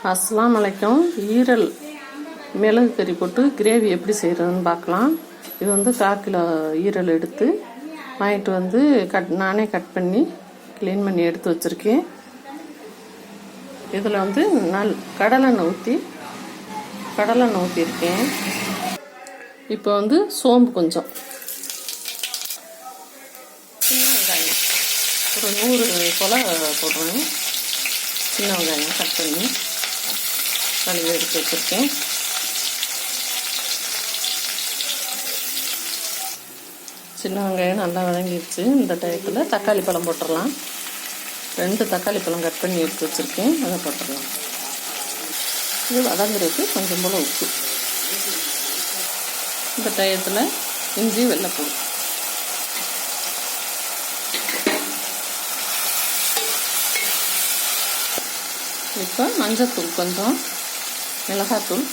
அஸ்ஸலாமு அலைக்கும். ஈரல் மிளகு கறி போட்டு கிரேவி எப்படி செய்கிறதுன்னு பார்க்கலாம். இது வந்து 1/4 கிலோ ஈரல் எடுத்து வாங்கிட்டு வந்து நானே கட் பண்ணி க்ளீன் பண்ணி எடுத்து வச்சுருக்கேன். இதில் வந்து கடலெண்ணெய் ஊற்றிருக்கேன். இப்போ வந்து சோம்பு கொஞ்சம், சின்ன வெங்காயம் ஒரு 100 போல் போடுறேன். சின்ன வெங்காயம் கட் பண்ணி கழுவி எடுத்து வச்சுருக்கேன். சின்ன வெங்காயம் நல்லா வதங்கிடுச்சு. இந்த டயத்தில் தக்காளி பழம் போட்டுடலாம். 2 தக்காளி பழம் கட் பண்ணி எடுத்து வச்சுருக்கேன், அதை போட்டுடலாம். இது வதங்குறதுக்கு கொஞ்சம் போல் உப்பு. இந்த டயத்தில் இஞ்சி வெள்ளைப்பூடு, இப்போ மஞ்சத்தூள் கொஞ்சம், மிளகாத்தூள்,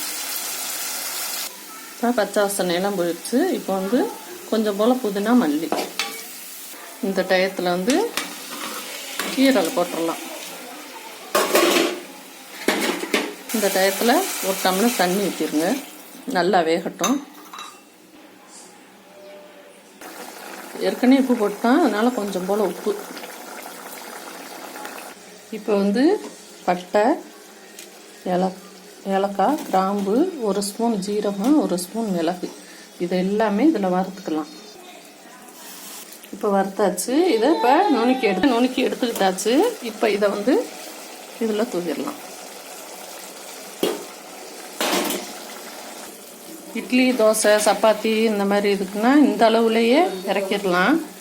இப்போ பச்சை வாசனை எல்லாம் போயிடுச்சு. இப்போ வந்து கொஞ்சம் போல் புதினா மல்லி. இந்த டயத்தில் வந்து ஈரல் போட்டுடலாம். இந்த டயத்தில் 1 டம்ளர் தண்ணி ஊற்றிடுங்க, நல்லா வேகட்டும். ஏற்கனவே உப்பு போட்டான், அதனால் கொஞ்சம் போல் உப்பு. இப்போ வந்து பட்டை, ஏலக்காய், கிராம்பு, 1 ஸ்பூன் ஜீரகம், 1 ஸ்பூன் மிளகு, இது எல்லாமே இதில் வறுத்துக்கலாம். இப்போ வறுத்தாச்சு. இதை இப்போ நுணுக்கி எடுத்துக்கிட்டாச்சு. இப்போ இதை வந்து இதில் தூவிடலாம். இட்லி, தோசை, சப்பாத்தி இந்த மாதிரி இதுக்குன்னா இந்த அளவுலேயே இறக்கிடலாம்.